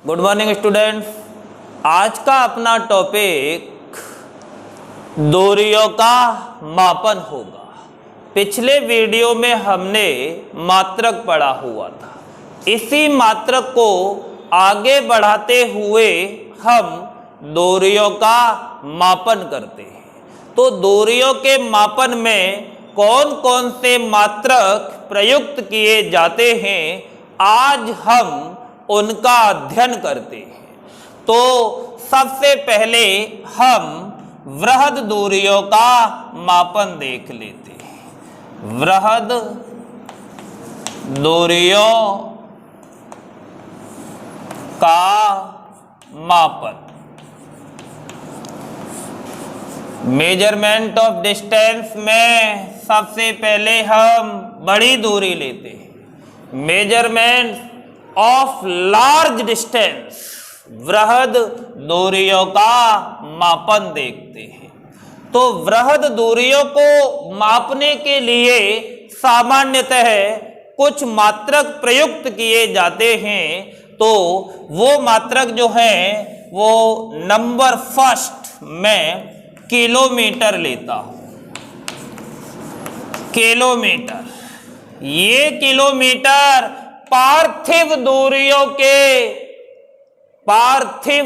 Good morning students. आज का अपना टॉपिक दूरियों का मापन होगा। पिछले वीडियो में हमने मात्रक पढ़ा हुआ था। इसी मात्रक को आगे बढ़ाते हुए हम दूरियों का मापन करते हैं। तो दूरियों के मापन में कौन कौन से मात्रक प्रयुक्त किए जाते हैं, आज हम उनका अध्ययन करते हैं। तो सबसे पहले हम वृहद दूरियों का मापन देख लेते हैं। वृहद दूरियों का मापन, मेजरमेंट ऑफ डिस्टेंस में सबसे पहले हम बड़ी दूरी लेते हैं। मेजरमेंट ऑफ लार्ज डिस्टेंस, वृहद दूरियों का मापन देखते हैं। तो वृहद दूरियों को मापने के लिए सामान्यतः कुछ मात्रक प्रयुक्त किए जाते हैं। तो वो मात्रक जो है वो नंबर फर्स्ट में किलोमीटर लेता हूं। किलोमीटर, ये किलोमीटर पार्थिव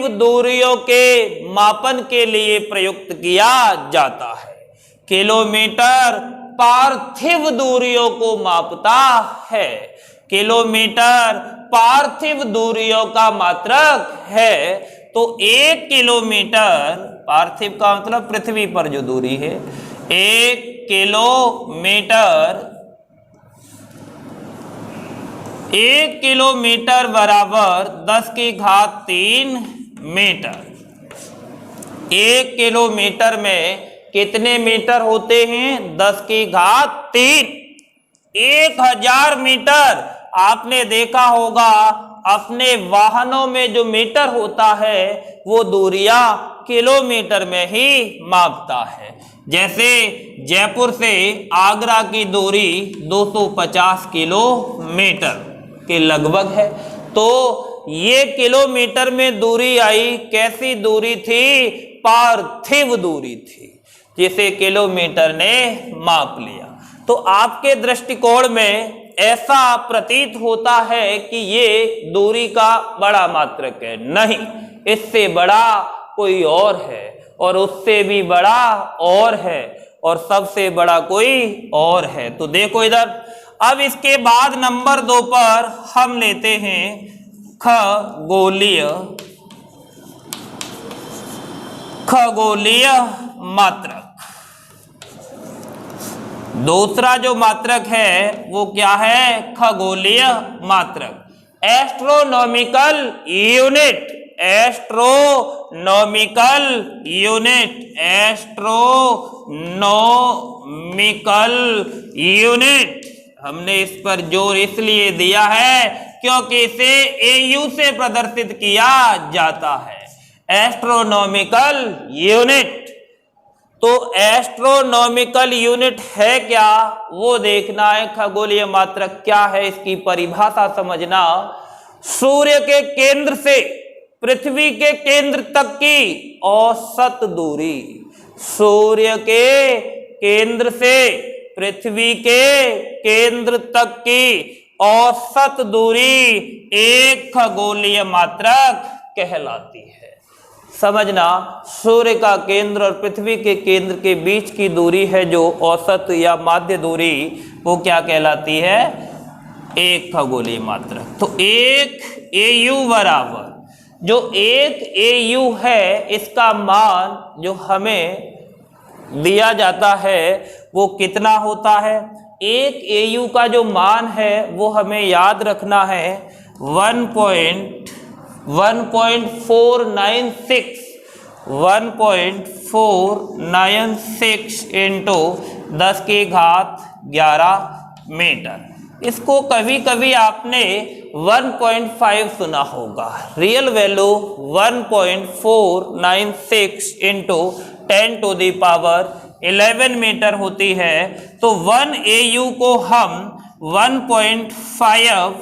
दूरियों के मापन के लिए प्रयुक्त किया जाता है। किलोमीटर पार्थिव दूरियों को मापता है। किलोमीटर पार्थिव दूरियों का मात्रक है। तो 1 किलोमीटर, पार्थिव का मतलब पृथ्वी पर जो दूरी है, 1 किलोमीटर बराबर 10⁻³ मीटर। 1 किलोमीटर में कितने मीटर होते हैं? 10⁻³ 1000 मीटर। आपने देखा होगा अपने वाहनों में जो मीटर होता है वो दूरियां किलोमीटर में ही मापता है। जैसे जयपुर से आगरा की दूरी 250 किलोमीटर के लगभग है। तो ये किलोमीटर में दूरी आई, कैसी दूरी थी? पार्थिव दूरी थी, जिसे किलोमीटर ने माप लिया। तो आपके दृष्टिकोण में ऐसा प्रतीत होता है कि ये दूरी का बड़ा मात्रक है। नहीं, इससे बड़ा कोई और है, और उससे भी बड़ा और है, और सबसे बड़ा कोई और है। तो देखो इधर, अब इसके बाद नंबर 2 पर हम लेते हैं खगोलीय मात्रक। दूसरा जो मात्रक है वो क्या है? खगोलीय मात्रक। एस्ट्रोनॉमिकल यूनिट, हमने इस पर जोर इसलिए दिया है क्योंकि इसे AU से प्रदर्शित किया जाता है। Astronomical unit. तो एस्ट्रोनॉमिकल यूनिट है क्या, वो देखना है। खगोलीय मात्रक क्या है, इसकी परिभाषा समझना। सूर्य के केंद्र से पृथ्वी के केंद्र तक की औसत दूरी, सूर्य के केंद्र से पृथ्वी के केंद्र तक की औसत दूरी एक खगोलीय मात्रक कहलाती है। समझना, सूर्य का केंद्र और पृथ्वी के केंद्र के बीच की दूरी है जो औसत या माध्य दूरी, वो क्या कहलाती है? एक खगोलीय मात्रक। तो 1 AU बराबर, जो 1 AU है, इसका मान जो हमें दिया जाता है वो कितना होता है? 1 AU का जो मान है वो हमें याद रखना है 1.496 इंटू 10⁻11 मीटर। इसको कभी कभी आपने 1.5 सुना होगा। रियल वैल्यू 1.496 इंटू 10⁻11 मीटर होती है। तो 1 AU को हम 1.5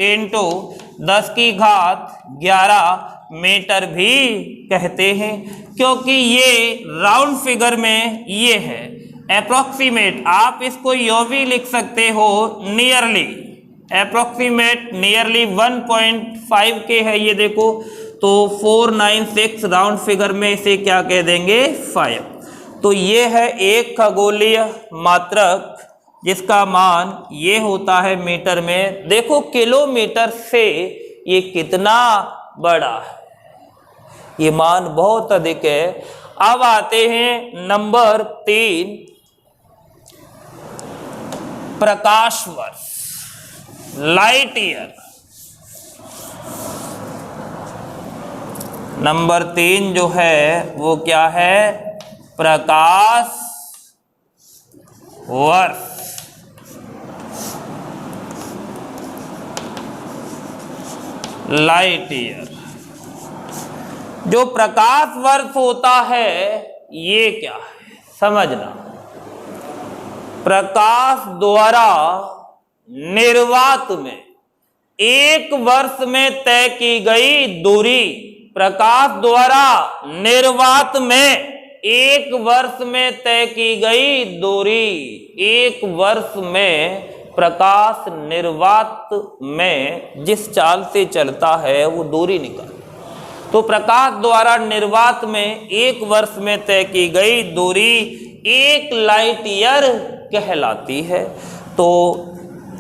इंटू 10 की घात 11 मीटर भी कहते हैं, क्योंकि ये राउंड फिगर में ये है। अप्रोक्सीमेट आप इसको यो भी लिख सकते हो नियरली, अप्रोक्सीमेट नियरली 1.5 के है ये देखो, तो 496 राउंड फिगर में इसे क्या कह देंगे 5। तो ये है एक खगोलीय मात्रक जिसका मान ये होता है मीटर में। देखो किलोमीटर से ये कितना बड़ा है, ये मान बहुत अधिक है। अब आते हैं नंबर 3, प्रकाश वर्ष, लाइट ईयर। नंबर 3 जो है वो क्या है, प्रकाश वर्ष। Light year. जो प्रकाश वर्ष होता है ये क्या है समझना, प्रकाश द्वारा निर्वात में एक वर्ष में तय की गई दूरी, प्रकाश द्वारा निर्वात में एक वर्ष में तय की गई दूरी, एक वर्ष में प्रकाश निर्वात में जिस चाल से चलता है वो दूरी निकाल। तो प्रकाश द्वारा निर्वात में एक वर्ष में तय की गई दूरी एक लाइट ईयर कहलाती है। तो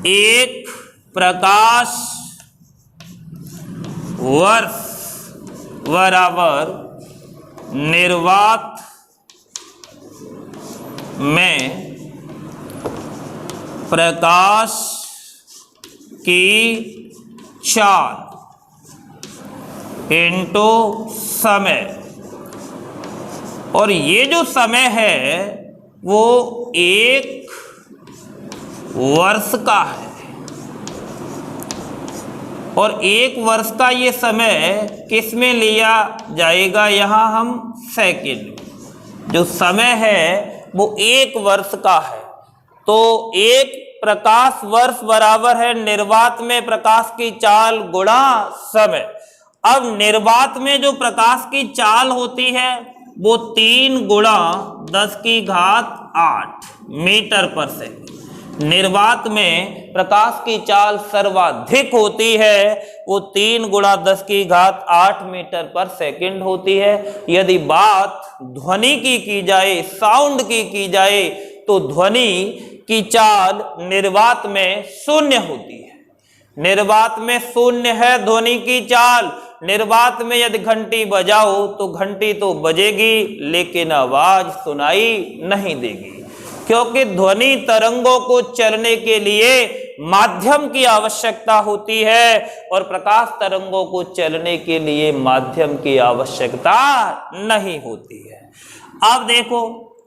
एक प्रकाश वर्ष बराबर निर्वात में प्रकाश की चाल इंटू समय। और ये जो समय है वो एक वर्ष का है, और एक वर्ष का ये समय किस में लिया जाएगा, यहाँ हम सेकंड। जो समय है वो एक वर्ष का है, तो एक प्रकाश वर्ष बराबर है निर्वात में प्रकाश की चाल गुणा समय। अब निर्वात में जो प्रकाश की चाल होती है वो 3 गुणा 10 की घात 8 मीटर पर सेकंड। निर्वात में प्रकाश की चाल सर्वाधिक होती है, वो 3 गुणा 10 की घात 8 मीटर पर सेकंड होती है। यदि बात ध्वनि की जाए, साउंड की जाए, तो ध्वनि की चाल निर्वात में 0 होती है। निर्वात में 0 है ध्वनि की चाल। निर्वात में यदि घंटी बजाओ तो घंटी तो बजेगी लेकिन आवाज सुनाई नहीं देगी, क्योंकि ध्वनि तरंगों को चलने के लिए माध्यम की आवश्यकता होती है, और प्रकाश तरंगों को चलने के लिए माध्यम की आवश्यकता नहीं होती है। अब देखो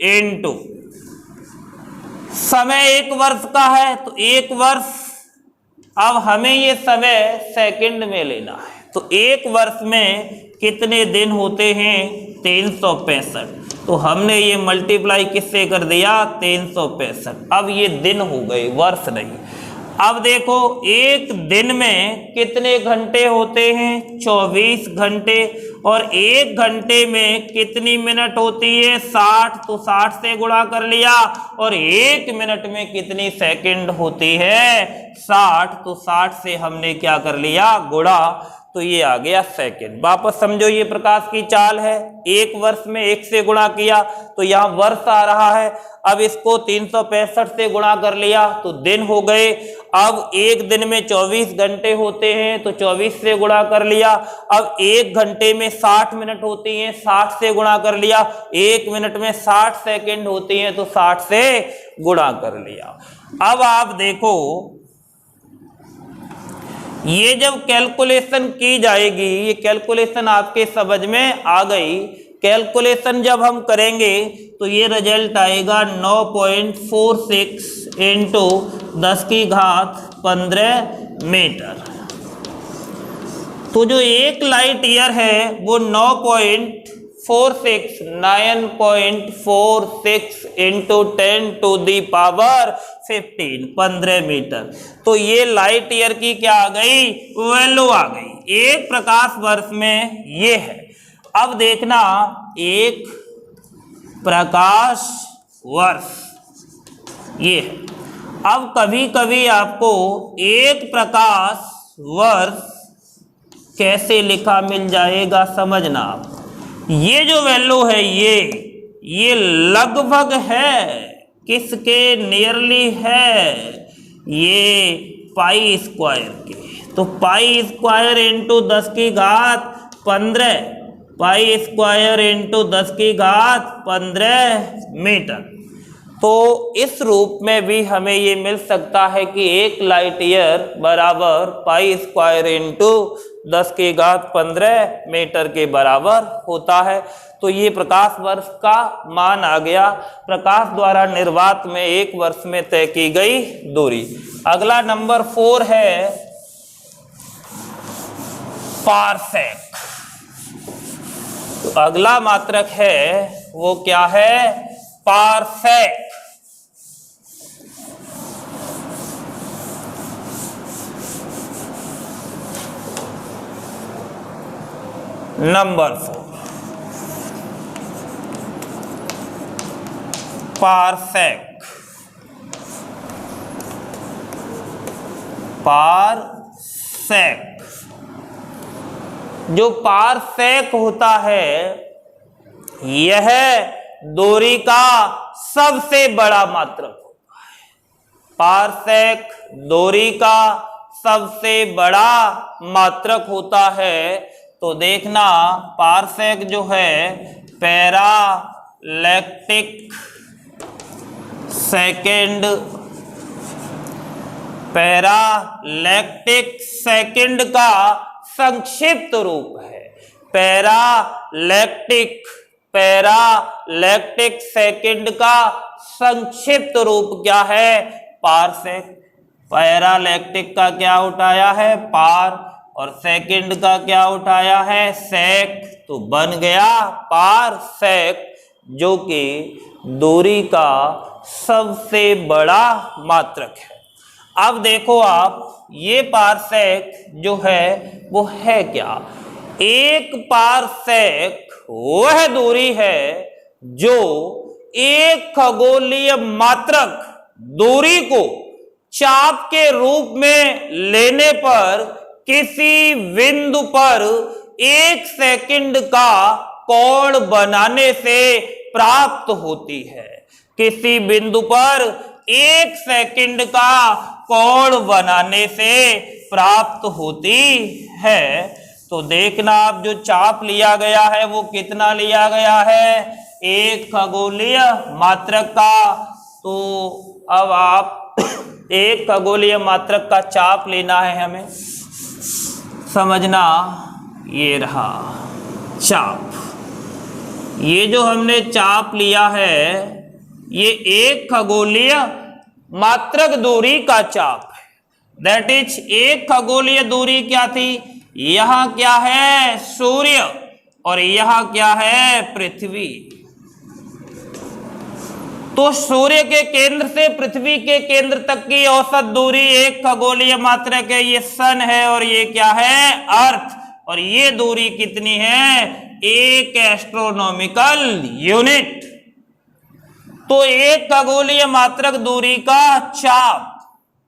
इनटू समय एक वर्ष का है, तो एक वर्ष, अब हमें ये समय सेकंड में लेना है। तो एक वर्ष में कितने दिन होते हैं 365, तो हमने ये मल्टीप्लाई किससे कर दिया 365। अब ये दिन हो गए वर्ष नहीं। अब देखो एक दिन में कितने घंटे होते हैं 24 घंटे, और एक घंटे में कितनी मिनट होती है 60, तो 60 से गुणा कर लिया। और एक मिनट में कितनी सेकंड होती है 60, तो 60 से हमने क्या कर लिया गुणा, तो ये आ गया सेकंड। वापस समझो ये प्रकाश की चाल है, एक वर्ष में 1 से गुणा किया तो यहाँ वर्ष आ रहा है। अब इसको 365 से गुणा कर लिया तो दिन हो गए। अब एक दिन में 24 घंटे होते हैं, तो 24 से गुणा कर लिया। अब एक घंटे में 60 मिनट होती हैं, 60 से गुणा कर लिया। एक मिनट में 60 सेकंड होती हैं, तो 60 से गुणा कर लिया। अब आप देखो ये जब कैलकुलेशन की जाएगी, ये कैलकुलेशन आपके समझ में आ गई। कैलकुलेशन जब हम करेंगे तो ये रिजल्ट आएगा 9.46 इंटू 10 की घात 15 मीटर। तो जो एक लाइट ईयर है वो 9.46 into 10 to the power 15 metre. तो ये लाइट ईयर की क्या आ गई, वैल्यू आ गई। एक प्रकाश वर्ष में ये है। अब देखना, एक प्रकाश वर्ष ये है। अब कभी कभी आपको एक प्रकाश वर्ष कैसे लिखा मिल जाएगा, समझना आप। ये जो वैल्यू है ये लगभग है किसके, नियरली है ये पाई स्क्वायर के। तो पाई स्क्वायर इंटू 10 की घात 15, पाई स्क्वायर इंटू 10 की घात 15 मीटर। तो इस रूप में भी हमें ये मिल सकता है कि 1 लाइट ईयर बराबर पाई स्क्वायर इंटू 10 की घात 15 मीटर के बराबर होता है। तो ये प्रकाश वर्ष का मान आ गया, प्रकाश द्वारा निर्वात में 1 वर्ष में तय की गई दूरी। अगला नंबर 4 है पारसेक। तो अगला मात्रक है वो क्या है, पारसेक। Number 4 parsec. पारसेक, जो पारसेक होता है यह दूरी का सबसे बड़ा मात्रक होता है। पारसेक दूरी का सबसे बड़ा मात्रक होता है। तो देखना, पारसेक जो है पैरालैक्टिक सेकेंड, पैरालैक्टिक सेकेंड का संक्षिप्त रूप है। पैरालैक्टिक सेकेंड का संक्षिप्त रूप क्या है, पारसेक। पैरालैक्टिक का क्या उठाया है, पार, और सेकंड का क्या उठाया है, सेक। तो बन गया पारसेक, जो कि दूरी का सबसे बड़ा मात्रक है। अब देखो आप, ये पारसेक जो है वो है क्या, एक पारसेक वह दूरी है जो एक खगोलीय मात्रक दूरी को चाप के रूप में लेने पर किसी बिंदु पर 1 सेकंड का कोण बनाने से प्राप्त होती है। किसी बिंदु पर 1 सेकंड का कोण बनाने से प्राप्त होती है। तो देखना, आप जो चाप लिया गया है वो कितना लिया गया है, 1 खगोलीय मात्रक का। तो अब आप 1 खगोलीय मात्रक का चाप लेना है हमें, समझना। ये रहा चाप, ये जो हमने चाप लिया है ये 1 खगोलीय मात्रक दूरी का चाप है। दैट इज 1 खगोलीय दूरी क्या थी, यहां क्या है, सूर्य, और यहां क्या है, पृथ्वी। तो सूर्य के केंद्र से पृथ्वी के केंद्र तक की औसत दूरी 1 खगोलीय मात्रक है, ये सन है, और ये क्या है, अर्थ। और ये दूरी कितनी है, 1 एस्ट्रोनॉमिकल यूनिट। तो 1 खगोलीय मात्रक दूरी का चाप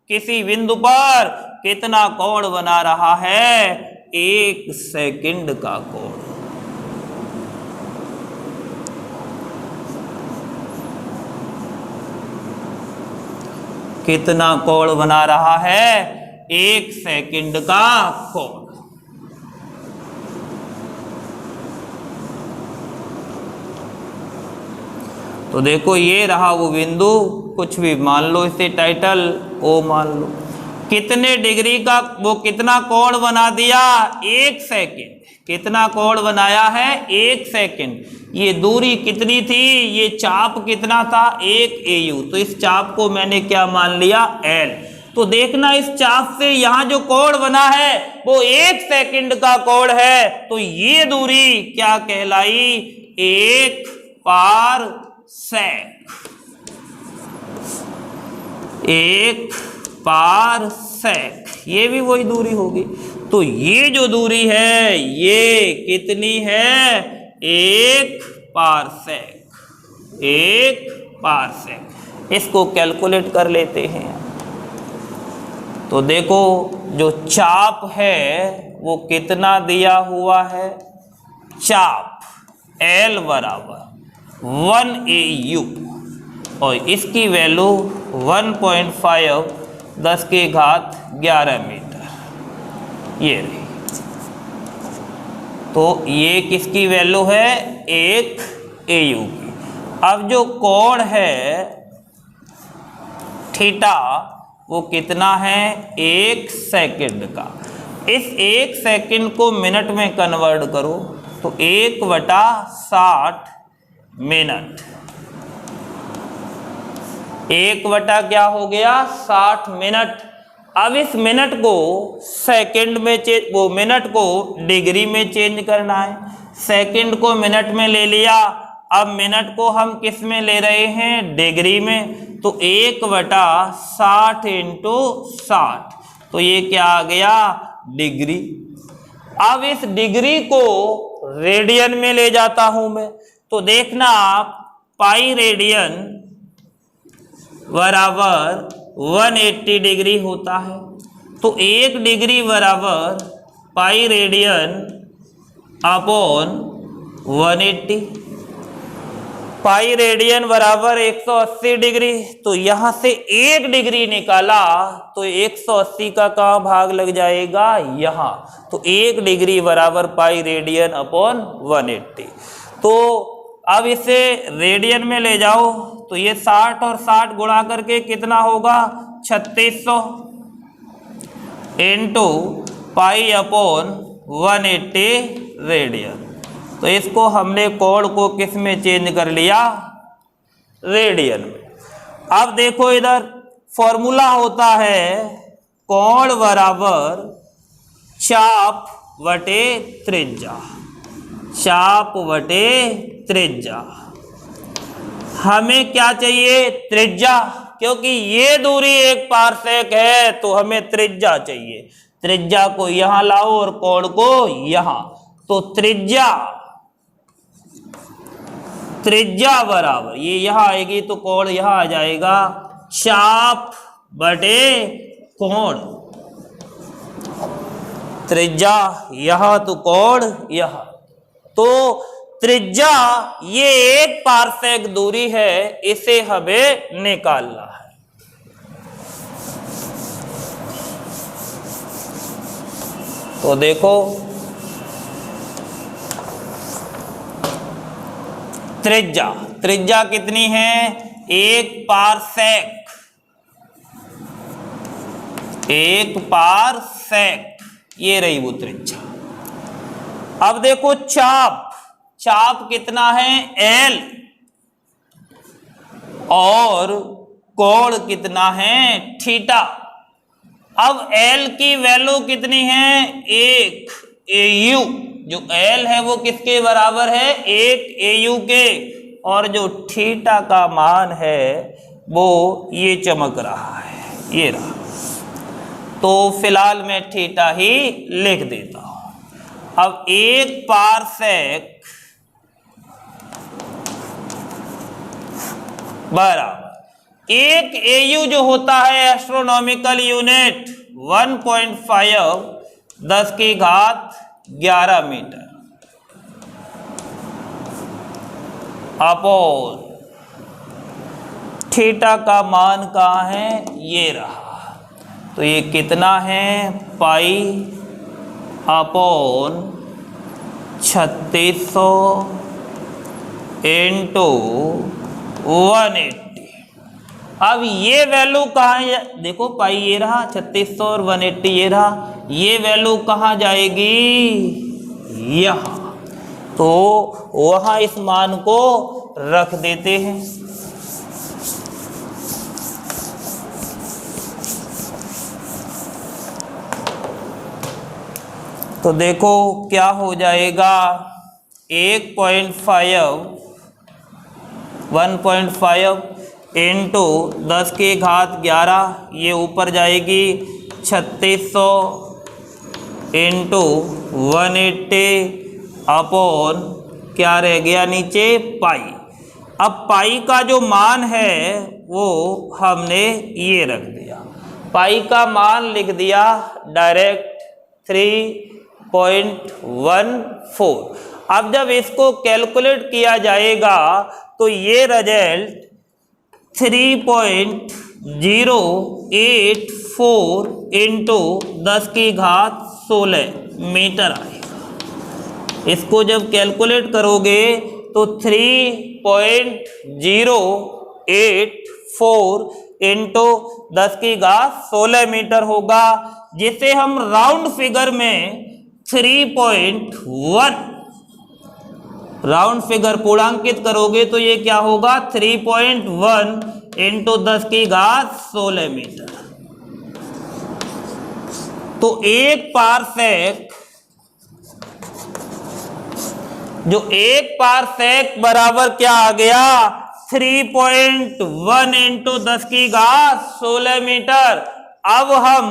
किसी बिंदु पर कितना कोण बना रहा है, 1 सेकंड का कोण। कितना कोण बना रहा है, 1 सेकंड का कोण। तो देखो, ये रहा वो बिंदु, कुछ भी मान लो, इसे टाइटल ओ मान लो। कितने डिग्री का, वो कितना कोण बना दिया, 1 सेकंड। कितना कोण बनाया है, 1 सेकंड। ये दूरी कितनी थी, ये चाप कितना था, 1 AU। तो इस चाप को मैंने क्या मान लिया, L। तो देखना, इस चाप से यहां जो कोण बना है वो 1 सेकंड का कोण है। तो ये दूरी क्या कहलाई, 1 पारसेक। 1 पारसेक, ये भी वही दूरी होगी। तो ये जो दूरी है ये कितनी है? 1 पारसेक, 1 पारसेक। इसको कैलकुलेट कर लेते हैं। तो देखो जो चाप है वो कितना दिया हुआ है? चाप L बराबर 1 AU और इसकी वैल्यू 1.5 10 की घात 11 मीटर ये रही। तो ये किसकी वैल्यू है? 1 AU की। अब जो कोण है थीटा वो कितना है? 1 सेकंड का। इस 1 सेकंड को मिनट में कन्वर्ट करो तो 1/60 मिनट। 1/ क्या हो गया? 60 मिनट। अब इस मिनट को सेकंड में मिनट को डिग्री में चेंज करना है। सेकंड को मिनट में ले लिया, अब मिनट को हम किस में ले रहे हैं? डिग्री में। तो 1/60 × 60, तो ये क्या आ गया? डिग्री। अब इस डिग्री को रेडियन में ले जाता हूं मैं, तो देखना आप पाई रेडियन बराबर 180 डिग्री होता है। तो 1 डिग्री बराबर pi radian upon 180। Pi radian बराबर 180 डिग्री। तो यहां से 1 डिग्री निकाला तो 180 का कहाँ भाग लग जाएगा? यहां। तो 1 डिग्री बराबर पाई रेडियन अपॉन 180। तो अब इसे रेडियन में ले जाओ तो ये 60 और 60 गुणा करके कितना होगा? 3600 इंटू पाई अपॉन 180 रेडियन। तो इसको हमने कोण को किस में चेंज कर लिया? रेडियन में। अब देखो इधर फॉर्मूला होता है कोण बराबर चाप बटे त्रिज्या। चाप बटे त्रिज्या। हमें क्या चाहिए? त्रिज्या, क्योंकि ये दूरी 1 पारसेक है तो हमें त्रिज्या चाहिए। त्रिज्या को यहां लाओ और कोण को यहां। तो त्रिज्या बराबर ये यहां आएगी तो कोण यहां आ जाएगा, चाप बटे कोण। त्रिज्या यहां तो कोण यहां। तो त्रिज्या ये 1 पारसेक दूरी है, इसे हमें निकालना है। तो देखो त्रिज्या कितनी है? 1 पारसेक। 1 पारसेक ये रही वो त्रिज्या। अब देखो चाप कितना है? L। और कोण कितना है? थीटा। अब L की वैल्यू कितनी है? 1 AU। जो L है वो किसके बराबर है? 1 AU के। और जो थीटा का मान है वो ये चमक रहा है, ये रहा। तो फिलहाल मैं थीटा ही लिख देता हूं। अब 1 पारसेक बराबर 1 AU जो होता है एस्ट्रोनॉमिकल यूनिट 1.5 10 की घात 11 मीटर अपॉन थीटा का मान कहाँ है? ये रहा। तो ये कितना है? Pi upon 3600 into 180। अब ये वैल्यू कहाँ है? देखो पाई ये रहा, 3600 और 180 ये रहा। ये वैल्यू कहाँ जाएगी? यहाँ। तो वहाँ इस मान को रख देते हैं। तो देखो क्या हो जाएगा? 1.5 इंटू 10 की घात 11, ये ऊपर जाएगी 3600 इंटू 180 अपॉन क्या रह गया नीचे पाई। अब पाई का जो मान है वो हमने ये रख दिया, पाई का मान लिख दिया डायरेक्ट 3.14। अब जब इसको कैलकुलेट किया जाएगा तो ये रिजल्ट 3.084 इंटू 10 की घात 16 मीटर आएगा। इसको जब कैलकुलेट करोगे तो 3.084 इंटू 10 की घात 16 मीटर होगा, जिसे हम राउंड फिगर में 3.1 राउंड फिगर पूर्णांकित करोगे तो ये क्या होगा 3.1 इंटू 10 की घात 16 मीटर। तो एक पारसेक बराबर क्या आ गया 3.1 इंटू 10 की घात 16 मीटर। अब हम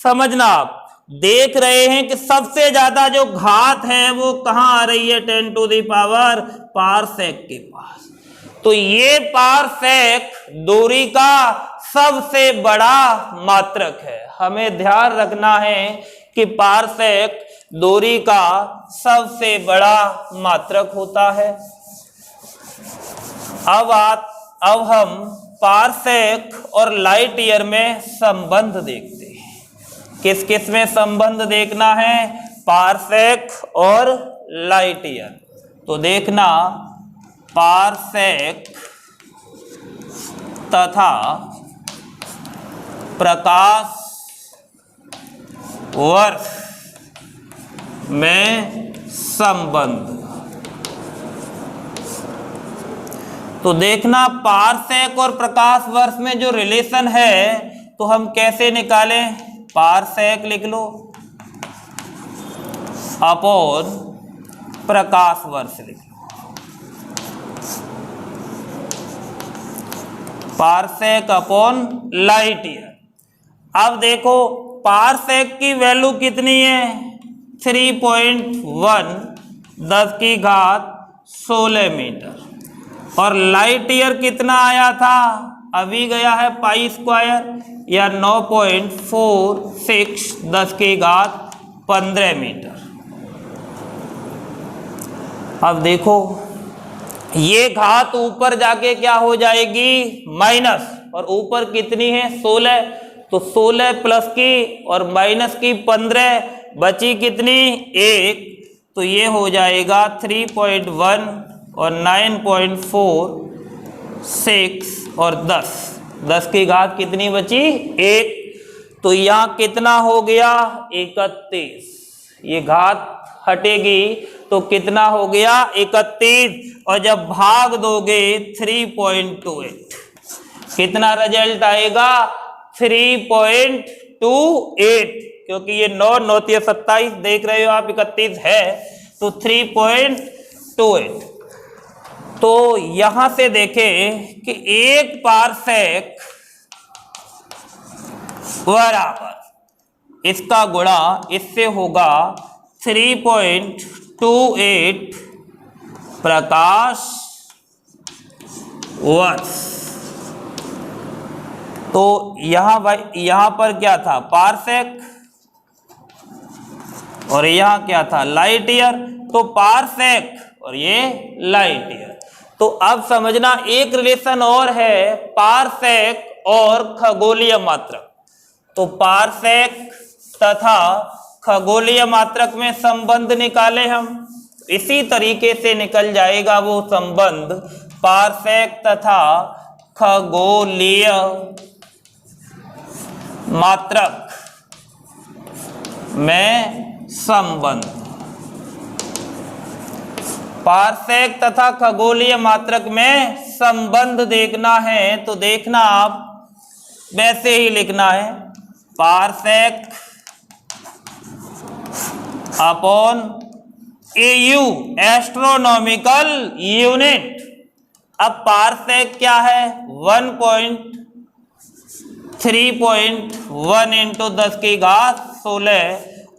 समझना देख रहे हैं कि सबसे ज्यादा जो घात है वो कहां आ रही है 10 टू द पावर पारसेक के पास। तो ये पारसेक दूरी का सबसे बड़ा मात्रक है। हमें ध्यान रखना है कि पारसेक दूरी का सबसे बड़ा मात्रक होता है। अब हम पारसेक और लाइट ईयर में संबंध देखते हैं। किस किस में संबंध देखना है, पारसेक और लाइट ईयर। तो देखना पारसेक तथा प्रकाश वर्ष में संबंध। तो देखना पारसेक और प्रकाश वर्ष में जो रिलेशन है तो हम कैसे निकालें, पारसेक लिख लो अपॉन प्रकाश वर्ष लिख लो। Parsec upon light year. अब देखो पारसेक की वैल्यू कितनी है 3.1 10 की घात 16 मीटर और लाइट ईयर कितना आया था, अभी गया है पाई स्क्वायर या 9.46 10 की घात 15 मीटर। अब देखो ये घात ऊपर जाके क्या हो जाएगी माइनस, और ऊपर कितनी है 16, तो 16 प्लस की और माइनस की 15 बची कितनी 1, तो ये हो जाएगा 3.1 और 9.46 और 10 की घात कितनी बची 1, तो यहाँ कितना हो गया 31। ये घात हटेगी तो कितना हो गया 31, और जब भाग दोगे 3.28 कितना रिजल्ट आएगा 3.28, क्योंकि ये 9 9 27 देख रहे हो आप 31 है तो 3.28। तो यहां से देखें कि एक पारसेक बराबर इसका गुणा इससे होगा 3.28 प्रकाश वर्ष। तो यहां पर क्या था पारसेक और यहां क्या था लाइट ईयर, तो पारसेक और ये लाइट ईयर। तो अब समझना एक रिलेशन और है पारसेक और खगोलीय मात्रक। तो पारसेक तथा खगोलीय मात्रक में संबंध निकाले हम, इसी तरीके से निकल जाएगा वो संबंध पारसेक तथा खगोलीय मात्रक में संबंध। पारसेक तथा खगोलीय मात्रक में संबंध देखना है तो देखना आप वैसे ही लिखना है parsec upon AU astronomical unit. अब पारसेक क्या है 1.3.1 इंटू 10 की घात 16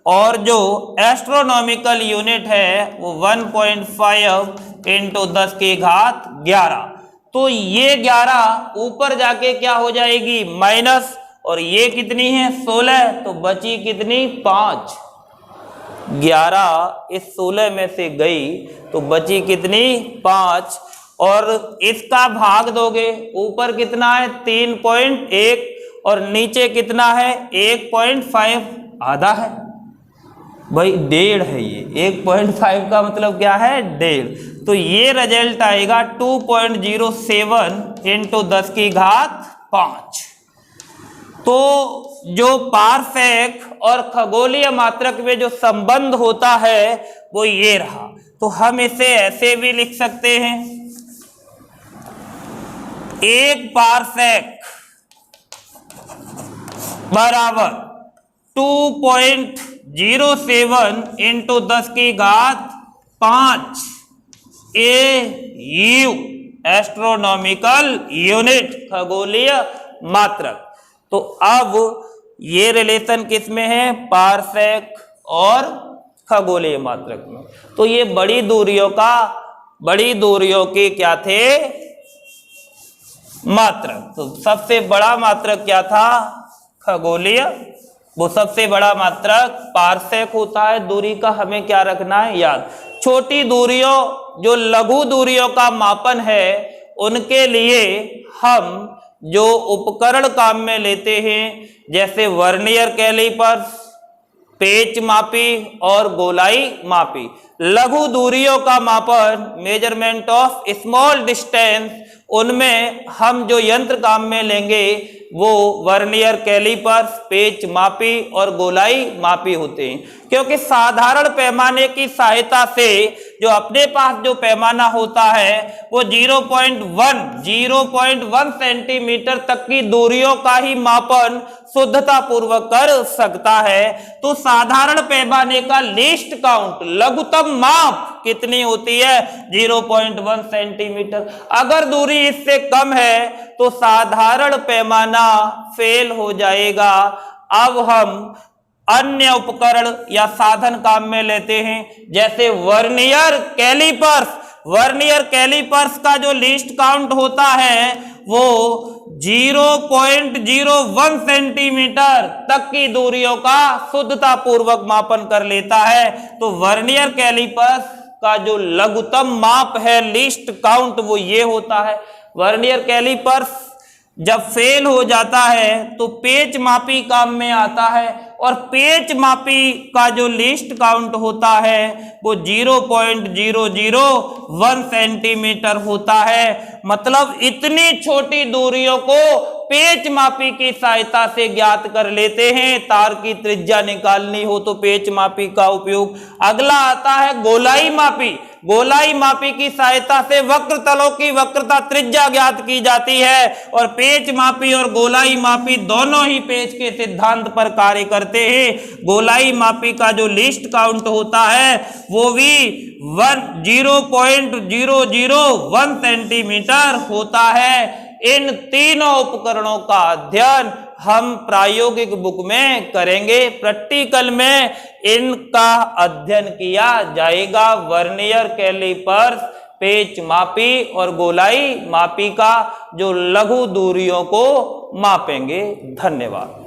और जो एस्ट्रोनॉमिकल यूनिट है वो 1.5 इंटू 10 की घात 11। तो ये 11 ऊपर जाके क्या हो जाएगी माइनस, और ये कितनी है 16, तो बची कितनी 5। 11 इस 16 में से गई तो बची कितनी 5, और इसका भाग दोगे ऊपर कितना है 3.1 और नीचे कितना है 1.5, आधा है भाई, 1.5 है ये। 1.5 का मतलब क्या है 1.5, तो ये रिजल्ट आएगा 2.07 इंटू 10 की घात 5। तो जो पारसेक और खगोलीय मात्रक में जो संबंध होता है वो ये रहा। तो हम इसे ऐसे भी लिख सकते हैं, एक पारसेक बराबर 2.07 इंटू 10 की घात 5 AU एस्ट्रोनॉमिकल यूनिट, खगोलीय मात्रक। तो अब ये रिलेशन किस में है, पारसेक और खगोलीय मात्रक में। तो ये बड़ी दूरियों के क्या थे मात्रक। तो सबसे बड़ा मात्रक क्या था खगोलीय, वो सबसे बड़ा मात्रक पारसेक होता है। दूरी का हमें क्या रखना है याद। छोटी दूरियों जो लघु दूरियों का मापन है उनके लिए हम जो उपकरण काम में लेते हैं जैसे वर्नियर कैलिपर्स, पेच मापी और गोलाई मापी। लघु दूरियों का मापन मेजरमेंट ऑफ स्मॉल डिस्टेंस, उनमें हम जो यंत्र काम में लेंगे वो वर्नियर कैलिपर्स, पेच मापी और गोलाई मापी होते हैं। क्योंकि साधारण पैमाने की सहायता से जो अपने पास जो पैमाना होता है वो 0.1 सेंटीमीटर तक की दूरियों का ही मापन शुद्धता पूर्वक कर सकता है। तो साधारण पैमाने का लीस्ट काउंट, लघुतम माप कितनी होती है 0.1 सेंटीमीटर। अगर दूरी इससे कम है तो साधारण पैमाना फेल हो जाएगा। अब हम अन्य उपकरण या साधन काम में लेते हैं जैसे वर्नियर कैलिपर्स। वर्नियर कैलिपर्स का जो लीस्ट काउंट होता है वो 0.01 सेंटीमीटर तक की दूरियों का शुद्धता पूर्वक मापन कर लेता है। तो वर्नियर कैलिपर्स का जो लघुतम माप है लीस्ट काउंट वो ये होता है। वर्नियर कैलिपर्स जब फेल हो जाता है तो पेच मापी काम में आता है, और पेच मापी का जो लीस्ट काउंट होता है वो 0.001 सेंटीमीटर होता है। मतलब इतनी छोटी दूरियों को पेच मापी की सहायता से ज्ञात कर लेते हैं। तार की त्रिज्या निकालनी हो तो पेच मापी का उपयोग। अगला आता है गोलाई मापी। गोलाई मापी की सहायता से वक्र तलों की वक्रता त्रिज्या ज्ञात की जाती है, और पेच मापी और गोलाई मापी दोनों ही पेच के सिद्धांत पर कार्य करते हैं। गोलाई मापी का जो लीस्ट काउंट होता है वो भी 0.001 सेंटीमीटर होता है। इन तीनों उपकरणों का अध्ययन हम प्रायोगिक बुक में करेंगे। प्रैक्टिकल में इनका अध्ययन किया जाएगा। वर्नियर कैलिपर्स, पेच मापी और गोलाई मापी का जो लघु दूरियों को मापेंगे। धन्यवाद।